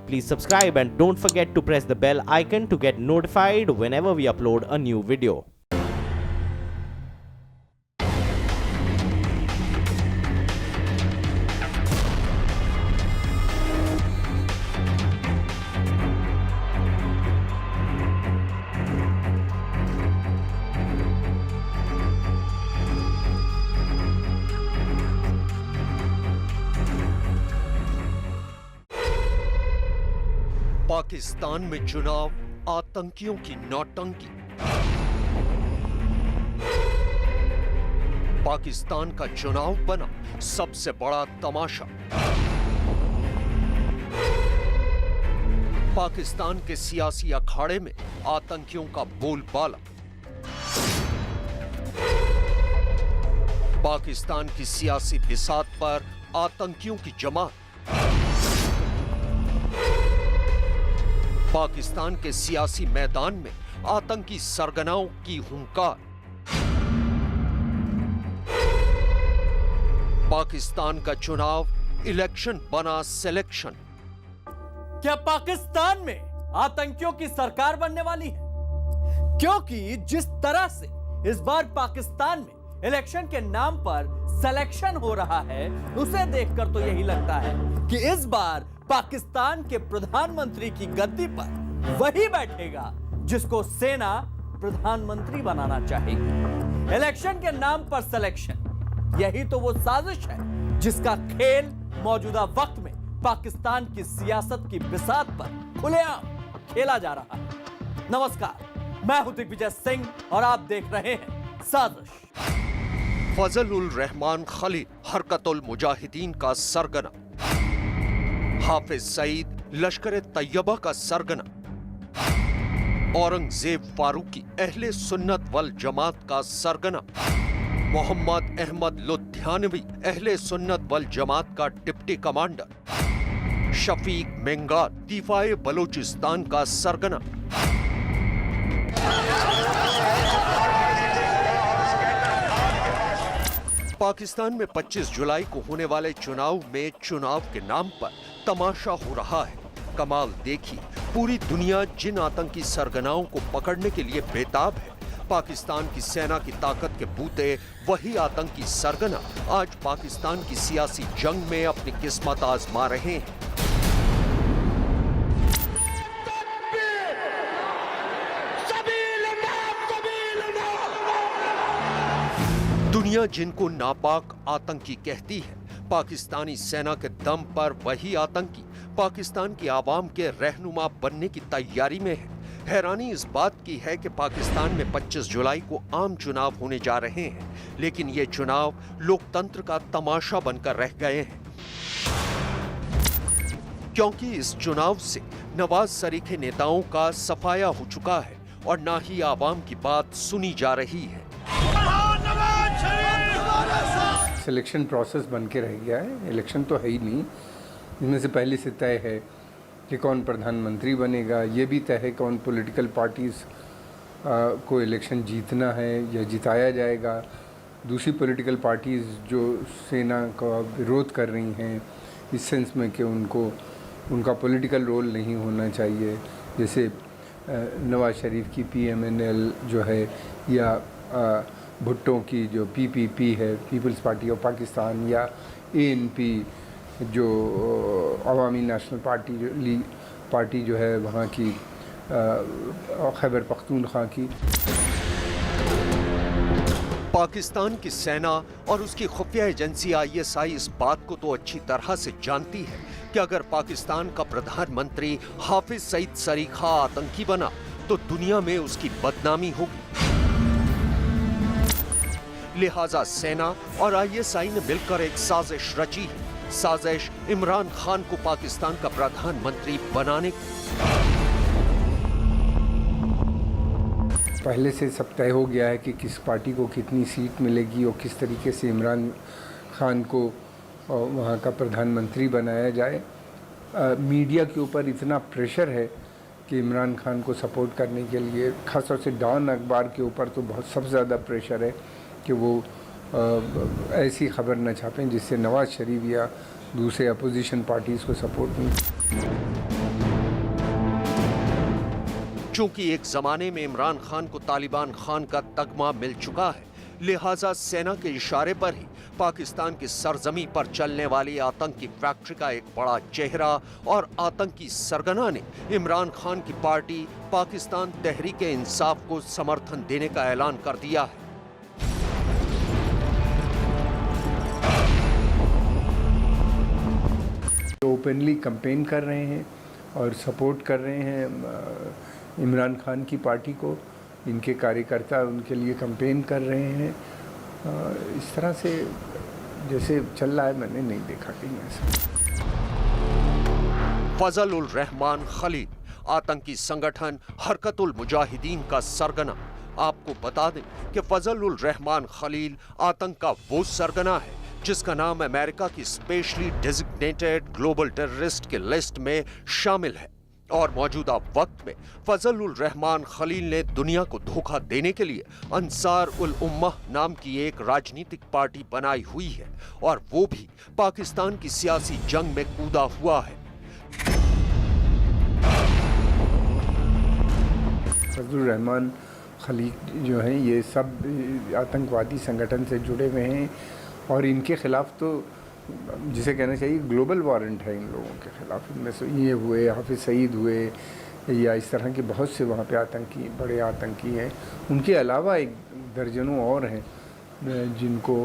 Please subscribe and don't forget to press the bell icon to get notified whenever we upload a new video. Pakistan में चुनाव आतंकियों की नौटंकी। पाकिस्तान का चुनाव बना सबसे बड़ा तमाशा। पाकिस्तान के सियासी अखाड़े में आतंकियों का बोलबाला। पाकिस्तान की सियासी बिसात पर आतंकियों की जमात। पाकिस्तान के सियासी मैदान में आतंकी सरगनाओं की हुंकार। पाकिस्तान का चुनाव इलेक्शन बना सिलेक्शन। क्या पाकिस्तान में आतंकियों की सरकार बनने वाली है? क्योंकि जिस तरह से इस बार पाकिस्तान में इलेक्शन के नाम पर सिलेक्शन हो रहा है, उसे देखकर तो यही लगता है कि इस बार पाकिस्तान के प्रधानमंत्री की गद्दी पर वही बैठेगा जिसको सेना प्रधानमंत्री बनाना चाहेगी। इलेक्शन के नाम पर सिलेक्शन, यही तो वो साजिश है जिसका खेल मौजूदा वक्त में पाकिस्तान की सियासत की बिसात पर खुलेआम खेला जा रहा है। नमस्कार, मैं हूं दिग्विजय सिंह और आप देख रहे हैं साजिश। फजल उल रहमान खलील हरकतुल मुजाहिदीन का सरगना, हाफिज सईद लश्कर तैयबा का सरगना, औरंगजेब फारूकी अहले सुन्नत वल जमात का सरगना, मोहम्मद अहमद लुधियानवी अहले सुन्नत वल जमात का डिप्टी कमांडर, शफीक मेंगार दिफाए बलोचिस्तान का सरगना। पाकिस्तान में 25 जुलाई को होने वाले चुनाव में चुनाव के नाम पर तमाशा हो रहा है। कमाल देखिए, पूरी दुनिया जिन आतंकी सरगनाओं को पकड़ने के लिए बेताब है, पाकिस्तान की सेना की ताकत के बूते वही आतंकी सरगना आज पाकिस्तान की सियासी जंग में अपनी किस्मत आजमा रहे हैं। दुनिया जिनको नापाक आतंकी कहती है, पाकिस्तानी सेना के दम पर वही आतंकी पाकिस्तान की आवाम के रहनुमा बनने की तैयारी में है। हैरानी इस बात की है कि पाकिस्तान में 25 जुलाई को आम चुनाव होने जा रहे हैं, लेकिन ये चुनाव लोकतंत्र का तमाशा बनकर रह गए हैं, क्योंकि इस चुनाव से नवाज शरीफ के नेताओं का सफाया हो चुका है और ना ही आवाम की बात सुनी जा रही है। सिलेक्शन प्रोसेस बन के रह गया है। इलेक्शन तो है ही नहीं। इसमें से पहले से तय है कि कौन प्रधानमंत्री बनेगा, ये भी तय है कौन पॉलिटिकल पार्टीज़ को इलेक्शन जीतना है या जिताया जाएगा। दूसरी पॉलिटिकल पार्टीज़ जो सेना का विरोध कर रही हैं इस सेंस में कि उनका पॉलिटिकल रोल नहीं होना चाहिए, जैसे नवाज शरीफ की PMNL जो है या भुट्टो की जो PPP है, पीपल्स पार्टी ऑफ पाकिस्तान, या ANP जो अवामी नेशनल पार्टी जो है वहाँ की खैबर पख्तूनख्वा की। पाकिस्तान की सेना और उसकी खुफिया एजेंसी ISI इस बात को तो अच्छी तरह से जानती है कि अगर पाकिस्तान का प्रधानमंत्री हाफिज सईद सरीखा आतंकी बना तो दुनिया में उसकी बदनामी होगी। लिहाजा सेना और ISI ने मिलकर एक साजिश रची है। साजिश इमरान खान को पाकिस्तान का प्रधानमंत्री बनाने की। पहले से सब तय हो गया है कि किस पार्टी को कितनी सीट मिलेगी और किस तरीके से इमरान खान को वहाँ का प्रधानमंत्री बनाया जाए। मीडिया के ऊपर इतना प्रेशर है कि इमरान खान को सपोर्ट करने के लिए, खासतौर से डॉन अखबार के ऊपर तो बहुत सबसे ज़्यादा प्रेशर है कि वो ऐसी खबर न छापें जिससे नवाज शरीफ या दूसरे अपोजिशन पार्टीज़ को सपोर्ट नहीं। चूंकि एक जमाने में इमरान खान को तालिबान खान का तगमा मिल चुका है, लिहाजा सेना के इशारे पर ही पाकिस्तान की सरजमी पर चलने वाली आतंकी फैक्ट्री का एक बड़ा चेहरा और आतंकी सरगना ने इमरान खान की पार्टी पाकिस्तान तहरीक-ए-इंसाफ को समर्थन देने का ऐलान कर दिया है। ओपनली कैंपेन कर रहे हैं और सपोर्ट कर रहे हैं इमरान खान की पार्टी को। इनके कार्यकर्ता उनके लिए कैंपेन कर रहे हैं। इस तरह से जैसे चल रहा है, मैंने नहीं देखा कहीं ऐसा। फजल उल रहमान खलील, आतंकी संगठन हरकतुल मुजाहिदीन का सरगना। आपको बता दें कि फजल उल रहमान खलील आतंक का वो सरगना है जिसका नाम अमेरिका की स्पेशली डेजिग्नेटेड ग्लोबल टेररिस्ट की लिस्ट में शामिल है और मौजूदा वक्त में फजल उल रहमान खलील ने दुनिया को धोखा देने के लिए अंसार उल उम्मह नाम की एक राजनीतिक पार्टी बनाई हुई है और वो भी पाकिस्तान की सियासी जंग में कूदा हुआ है। फजल रहमान खलील जो हैं ये सब आतंकवादी संगठन से जुड़े हुए हैं और इनके खिलाफ तो जिसे कहना चाहिए ग्लोबल वारंट है इन लोगों के खिलाफ। इनमें से ये हुए, हाफिज सईद हुए या इस तरह के बहुत से वहाँ पे आतंकी, बड़े आतंकी हैं। उनके अलावा एक दर्जनों और हैं जिनको,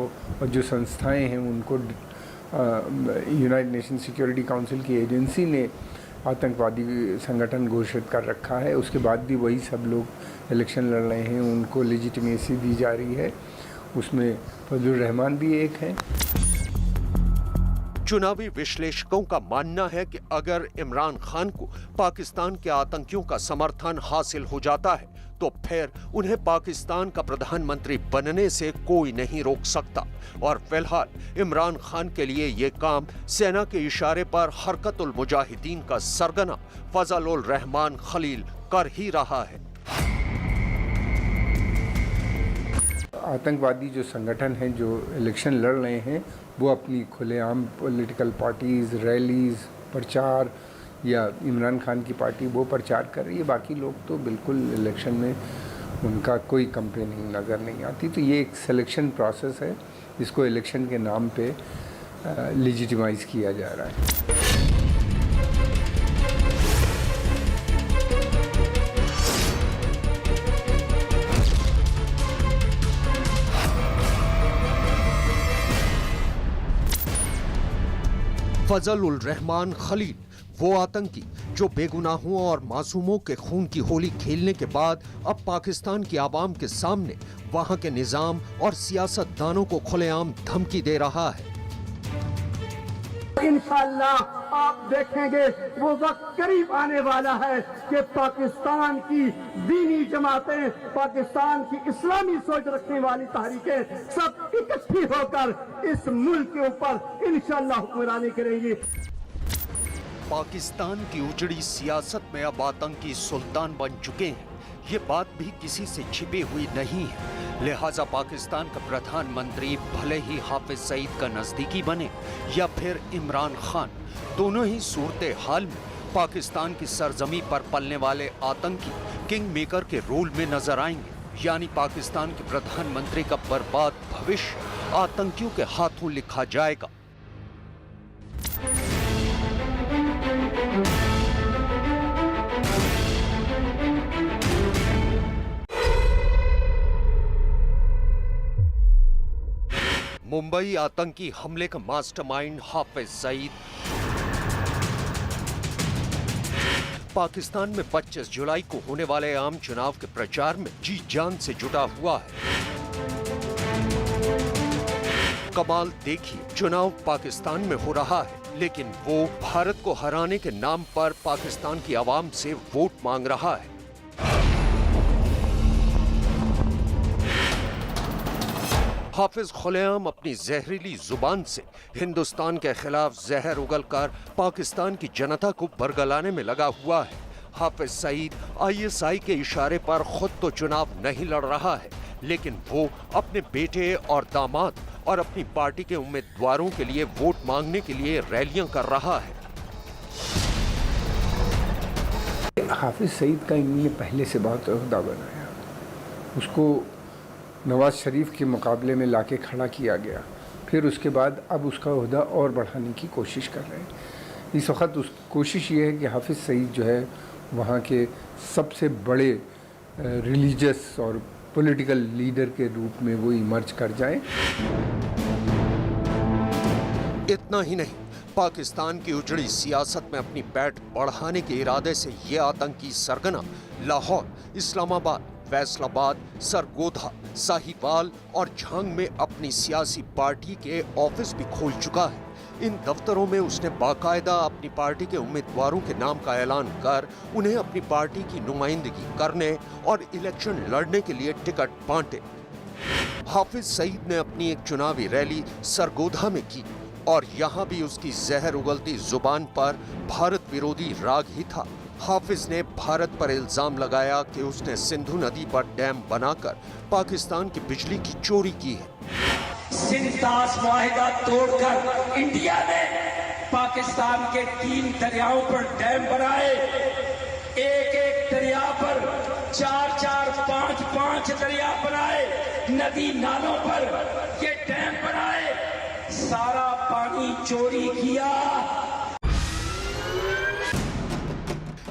और जो संस्थाएं हैं उनको यूनाइटेड नेशन सिक्योरिटी काउंसिल की एजेंसी ने आतंकवादी संगठन घोषित कर रखा है। उसके बाद भी वही सब लोग इलेक्शन लड़ रहे हैं, उनको लेजिटिमेसी दी जा रही है। उसमें फजल रहमान भी एक हैं। चुनावी विश्लेषकों का मानना है कि अगर इमरान खान को पाकिस्तान के आतंकियों का समर्थन हासिल हो जाता है तो फिर उन्हें पाकिस्तान का प्रधानमंत्री बनने से कोई नहीं रोक सकता और फिलहाल इमरान खान के लिए ये काम सेना के इशारे पर हरकतुल मुजाहिदीन का सरगना फजल उल रहमान खलील कर ही रहा है। आतंकवादी जो संगठन हैं जो इलेक्शन लड़ रहे हैं वो अपनी खुलेआम पॉलिटिकल पार्टीज़, रैलीज़, प्रचार, या इमरान खान की पार्टी वो प्रचार कर रही है। बाकी लोग तो बिल्कुल इलेक्शन में उनका कोई कैंपेनिंग नज़र नहीं आती। तो ये एक सिलेक्शन प्रोसेस है, इसको इलेक्शन के नाम पे लेजिटिमाइज़ किया जा रहा है। फजल उल रहमान खलील वो आतंकी जो बेगुनाहों और मासूमों के खून की होली खेलने के बाद अब पाकिस्तान की आवाम के सामने वहां के निजाम और सियासतदानों को खुलेआम धमकी दे रहा है। इंशाअल्लाह आप देखेंगे वो वक्त करीब आने वाला है कि पाकिस्तान की दीनी जमातें, पाकिस्तान की इस्लामी सोच रखने वाली तहरीकें सब इकट्ठी होकर इस मुल्क के ऊपर इंशाअल्लाह हुक्मरानी करेंगी। पाकिस्तान की उजड़ी सियासत में अब आतंकी सुल्तान बन चुके हैं, ये बात भी किसी से छिपी हुई नहीं है। लिहाजा पाकिस्तान का प्रधानमंत्री भले ही हाफिज सईद का नजदीकी बने या फिर इमरान खान, दोनों ही सूरत हाल में पाकिस्तान की सरजमी पर पलने वाले आतंकी किंग मेकर के रोल में नजर आएंगे। यानी पाकिस्तान के प्रधानमंत्री का बर्बाद भविष्य आतंकियों के हाथों लिखा जाएगा। मुंबई आतंकी हमले का मास्टरमाइंड हाफिज सईद पाकिस्तान में 25 जुलाई को होने वाले आम चुनाव के प्रचार में जी जान से जुटा हुआ है। कमाल देखिए, चुनाव पाकिस्तान में हो रहा है लेकिन वो भारत को हराने के नाम पर पाकिस्तान की आवाम से वोट मांग रहा है। हाफिज खुलेआम अपनी जहरीली जुबान से हिंदुस्तान के खिलाफ जहर उगलकर पाकिस्तान की जनता को बरगलाने में लगा हुआ है। हाफिज सईद ISI के इशारे पर खुद तो चुनाव नहीं लड़ रहा है लेकिन वो अपने बेटे और दामाद और अपनी पार्टी के उम्मीदवारों के लिए वोट मांगने के लिए रैलियां कर रहा है। हाफिज़ सईद का इन्होंने पहले से बहुत अहदा बनाया, उसको नवाज़ शरीफ के मुकाबले में लाके खड़ा किया गया, फिर उसके बाद अब उसका अहदा और बढ़ाने की कोशिश कर रहे हैं। इस वक्त उस कोशिश ये है कि हाफिज़ सईद जो है वहाँ के सबसे बड़े रिलीजियस और पॉलिटिकल लीडर के रूप में वो इमर्ज कर जाए। इतना ही नहीं, पाकिस्तान की उजड़ी सियासत में अपनी बैठ बढ़ाने के इरादे से ये आतंकी सरगना लाहौर, इस्लामाबाद, फैसलाबाद, सरगोधा, साहिवाल और झांग में अपनी सियासी पार्टी के ऑफिस भी खोल चुका है। इन दफ्तरों में उसने बाकायदा अपनी पार्टी के उम्मीदवारों के नाम का ऐलान कर उन्हें अपनी पार्टी की नुमाइंदगी करने और इलेक्शन लड़ने के लिए टिकट बांटे। हाफिज सईद ने अपनी एक चुनावी रैली सरगोधा में की और यहाँ भी उसकी जहर उगलती जुबान पर भारत विरोधी राग ही था। हाफिज ने भारत पर इल्जाम लगाया कि उसने सिंधु नदी पर डैम बनाकर पाकिस्तान की बिजली की चोरी की है। सिंतास मुआहिदा तोड़कर इंडिया ने पाकिस्तान के 3 दरियाओं पर डैम बनाए। एक एक दरिया पर 4-4, 5-5 दरिया बनाए। नदी नालों पर ये डैम बनाए, सारा पानी चोरी किया।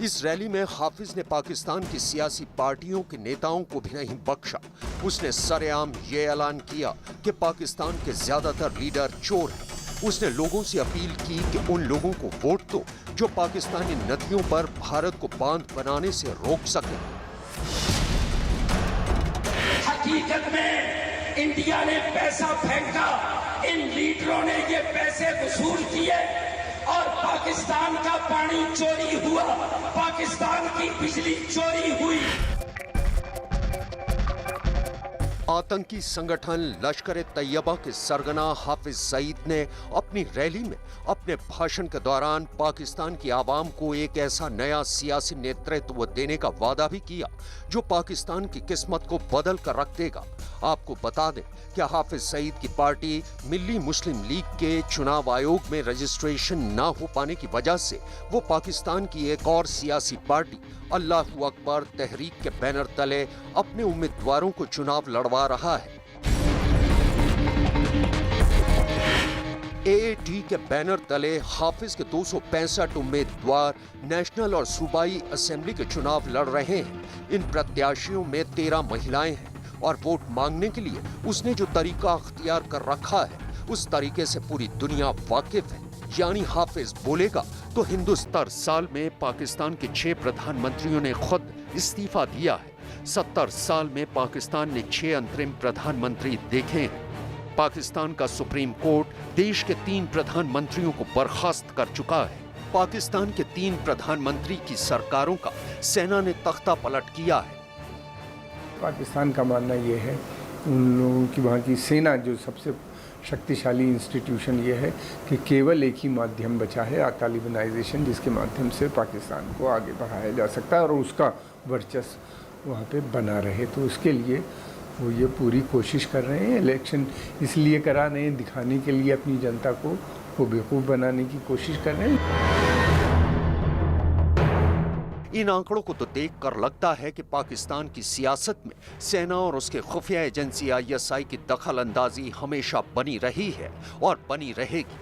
इस रैली में हाफिज ने पाकिस्तान की सियासी पार्टियों के नेताओं को भी नहीं बख्शा। उसने सरेआम ये ऐलान किया कि पाकिस्तान के ज्यादातर लीडर चोर हैं। उसने लोगों से अपील की कि उन लोगों को वोट दो जो पाकिस्तानी नदियों पर भारत को बांध बनाने से रोक सके। हकीकत में इंडिया ने पैसा फेंका, इन लीडरों ने ये पैसे वसूल किए और पाकिस्तान का पानी चोरी हुआ, पाकिस्तान की बिजली चोरी हुई। आतंकी संगठन लश्कर तैयबा के सरगना हाफिज सईद ने अपनी रैली में अपने भाषण के दौरान पाकिस्तान की आवाम को एक ऐसा नया सियासी नेतृत्व देने का वादा भी किया जो पाकिस्तान की किस्मत को बदल कर रख देगा। आपको बता दें कि हाफिज सईद की पार्टी मिल्ली मुस्लिम लीग के चुनाव आयोग में रजिस्ट्रेशन न हो पाने की वजह से वो पाकिस्तान की एक और सियासी पार्टी अल्लाहू अकबर तहरीक के बैनर तले अपने उम्मीदवारों को चुनाव लड़वा रहा है। एएटी के बैनर तले हाफिज के 265 उम्मीदवार नेशनल और सूबाई असेंबली के चुनाव लड़ रहे हैं। इन प्रत्याशियों में 13 महिलाएं हैं और वोट मांगने के लिए उसने जो तरीका अख्तियार कर रखा है उस तरीके से पूरी दुनिया वाकिफ है। यानी हाफिज बोलेगा तो हिंदुस्तान साल में पाकिस्तान के 6 प्रधानमंत्रियों ने खुद इस्तीफा दिया है। 70 साल में पाकिस्तान ने 6 अंतरिम प्रधानमंत्री देखे हैं। पाकिस्तान का सुप्रीम कोर्ट देश के 3 प्रधानमंत्रियों को बर्खास्त कर चुका है। पाकिस्तान के 3 प्रधानमंत्री की सरकारों का सेना ने तख्ता पलट किया है। पाकिस्तान का मानना ये है, उन लोगों की वहाँ की सेना जो सबसे शक्तिशाली इंस्टीट्यूशन ये है कि केवल एक ही माध्यम बचा है, तालिबानाइजेशन, जिसके माध्यम से पाकिस्तान को आगे बढ़ाया जा सकता है और उसका वर्चस्व वहाँ पे बना रहे। तो उसके लिए वो ये पूरी कोशिश कर रहे हैं। इलेक्शन इसलिए करा रहे हैं, दिखाने के लिए अपनी जनता को वो बेवकूफ़ बनाने की कोशिश कर रहे हैं। इन आंकड़ों को तो देखकर लगता है कि पाकिस्तान की सियासत में सेना और उसके खुफिया एजेंसी ISI की दखल अंदाजी हमेशा बनी रही है और बनी रहेगी।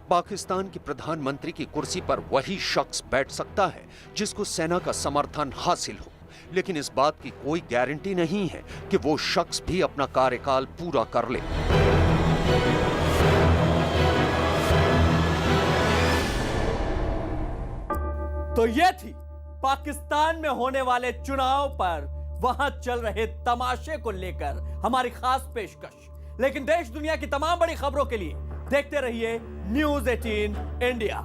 पाकिस्तान की प्रधानमंत्री की कुर्सी पर वही शख्स बैठ सकता है जिसको सेना का समर्थन हासिल हो, लेकिन इस बात की कोई गारंटी नहीं है कि वो शख्स भी अपना कार्यकाल पूरा कर ले। तो ये थी पाकिस्तान में होने वाले चुनाव पर वहां चल रहे तमाशे को लेकर हमारी खास पेशकश। लेकिन देश दुनिया की तमाम बड़ी खबरों के लिए देखते रहिए News 18 इंडिया।